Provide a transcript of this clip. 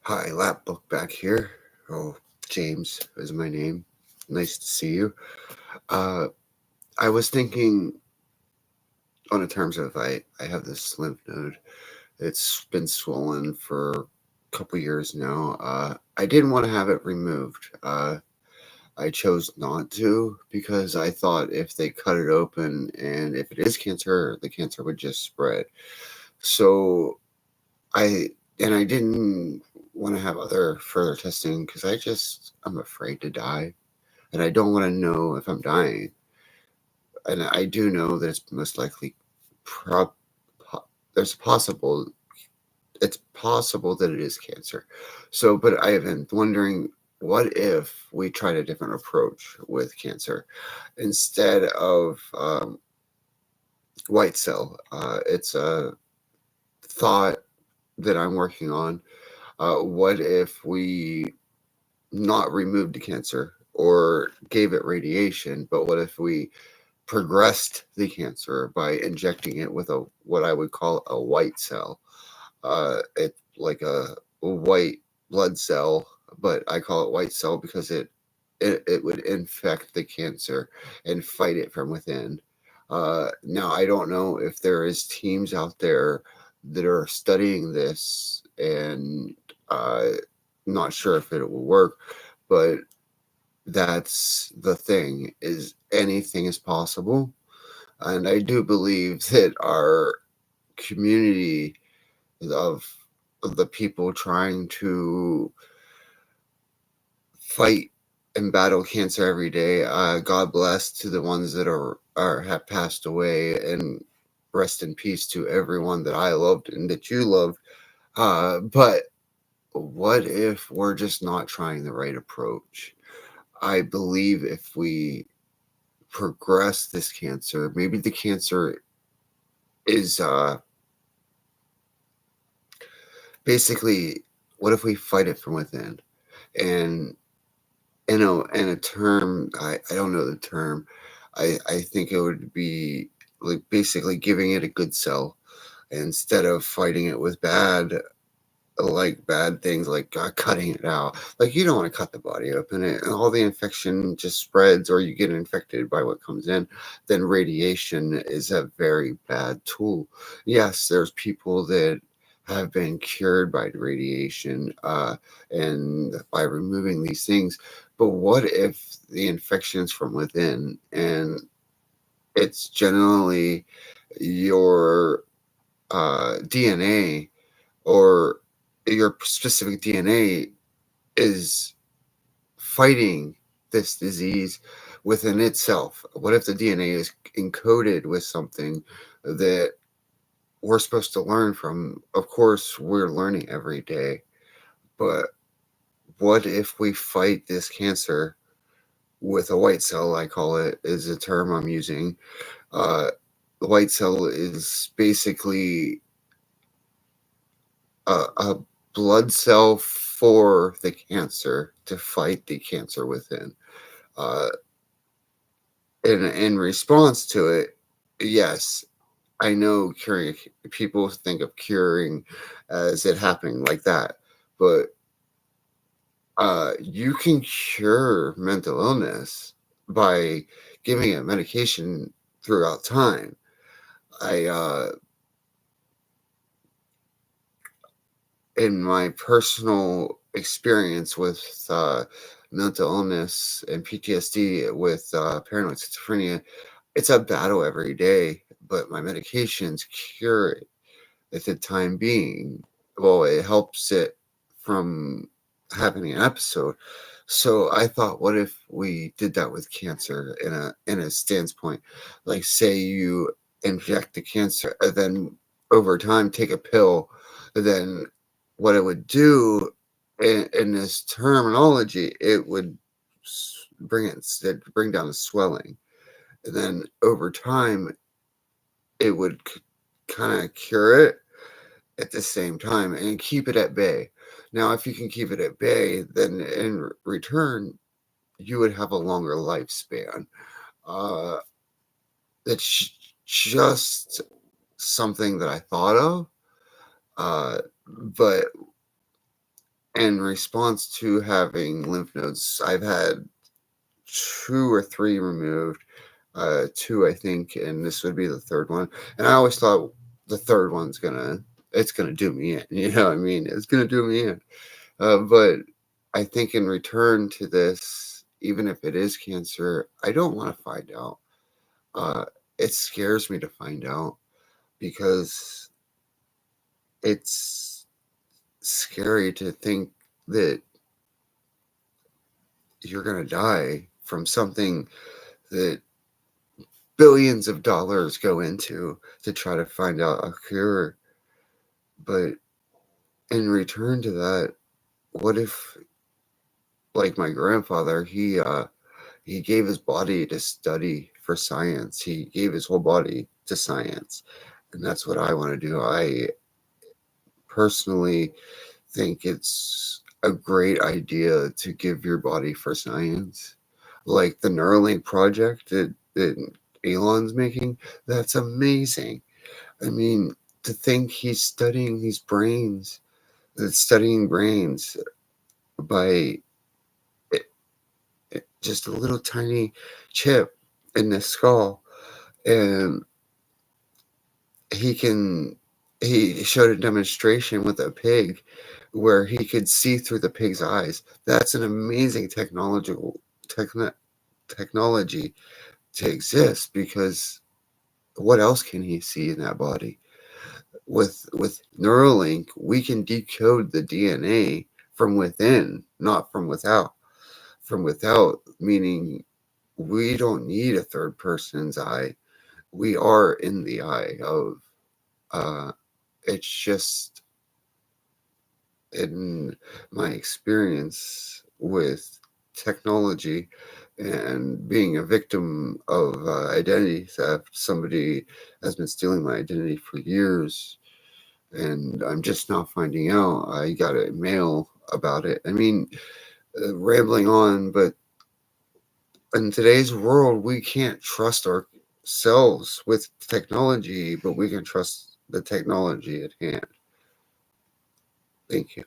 Hi, Lapbook back here. Oh, James is my name. Nice to see you. Uh, I was thinking on the terms of I have this lymph node. It's been swollen for a couple years now. I didn't want to have it removed. I chose not to because I thought if they cut it open and if it is cancer, the cancer would just spread. So I I didn't want to have other further testing because I'm afraid to die, and I don't want to know if I'm dying. And I do know that it's most likely prob there's possible it's possible that it is cancer. So, but I have been wondering, what if we tried a different approach with cancer instead of Whitecell? It's a thought that I'm working on. What if we not removed the cancer or gave it radiation, but what if we progressed the cancer by injecting it with a what I would call a white cell? It's like a white blood cell, but I call it white cell because it would infect the cancer and fight it from within. Now I don't know if there is teams out there that are studying this, and not sure if it will work, but that's the thing, is anything is possible. And I do believe that our community of the people trying to fight and battle cancer every day, God bless to the ones that are have passed away, and rest in peace to everyone that I loved and that you loved. But what if we're just not trying the right approach? I believe if we progress this cancer, maybe the cancer is basically, what if we fight it from within? And and a term, I don't know the term. I think it would be like basically giving it a good cell instead of fighting it with bad things like cutting it out. Like, you don't want to cut the body open, and all the infection just spreads, or you get infected by what comes in. Then radiation is a very bad tool. Yes, there's people that have been cured by radiation, and by removing these things. But what if the infection's from within, and it's generally your DNA, or your specific DNA is fighting this disease within itself? What if the DNA is encoded with something that we're supposed to learn from? Of course, we're learning every day, but what if we fight this cancer with a white cell? I call it, is a term I'm using. The white cell is basically a blood cell for the cancer to fight the cancer within. Uh, in response to it, yes, I know curing, people think of curing as it happening like that, but you can cure mental illness by giving it medication throughout time. I In my personal experience with mental illness and PTSD with paranoid schizophrenia, it's a battle every day, but my medications cure it at the time being. Well, it helps it from having an episode. So I thought, what if we did that with cancer in a standpoint? Like, say you inject the cancer, and then over time take a pill, then what it would do in this terminology, it would bring down the swelling, and then over time it would kind of cure it at the same time and keep it at bay. Now, if you can keep it at bay, then in return, you would have a longer lifespan. Uh, it's just something that I thought of, but in response to having lymph nodes, I've had 2 or 3 removed, 2, I think, and this would be the 3rd one. And I always thought the 3rd one's it's gonna do me in. You know what I mean? It's gonna do me in. But I think in return to this, even if it is cancer, I don't want to find out. Uh, it scares me to find out because it's scary to think that you're going to die from something that billions of dollars go into to try to find out a cure. But in return to that, what if, like my grandfather, he gave his body to study for science. He gave his whole body to science. And that's what I want to do. I personally think it's a great idea to give your body for science. Like the Neuralink project that Elon's making, that's amazing. I mean, to think he's studying these brains, that's studying brains by just a little tiny chip in the skull. And he showed a demonstration with a pig where he could see through the pig's eyes. That's an amazing technology to exist, because what else can he see in that body? With Neuralink, we can decode the DNA from within, not from without. From without, meaning we don't need a third person's eye. We are in the eye of, it's just, in my experience with technology and being a victim of identity theft, somebody has been stealing my identity for years, and I'm just now finding out. I got a mail about it. I mean, rambling on, but in today's world, we can't trust ourselves with technology, but we can trust the technology at hand. Thank you.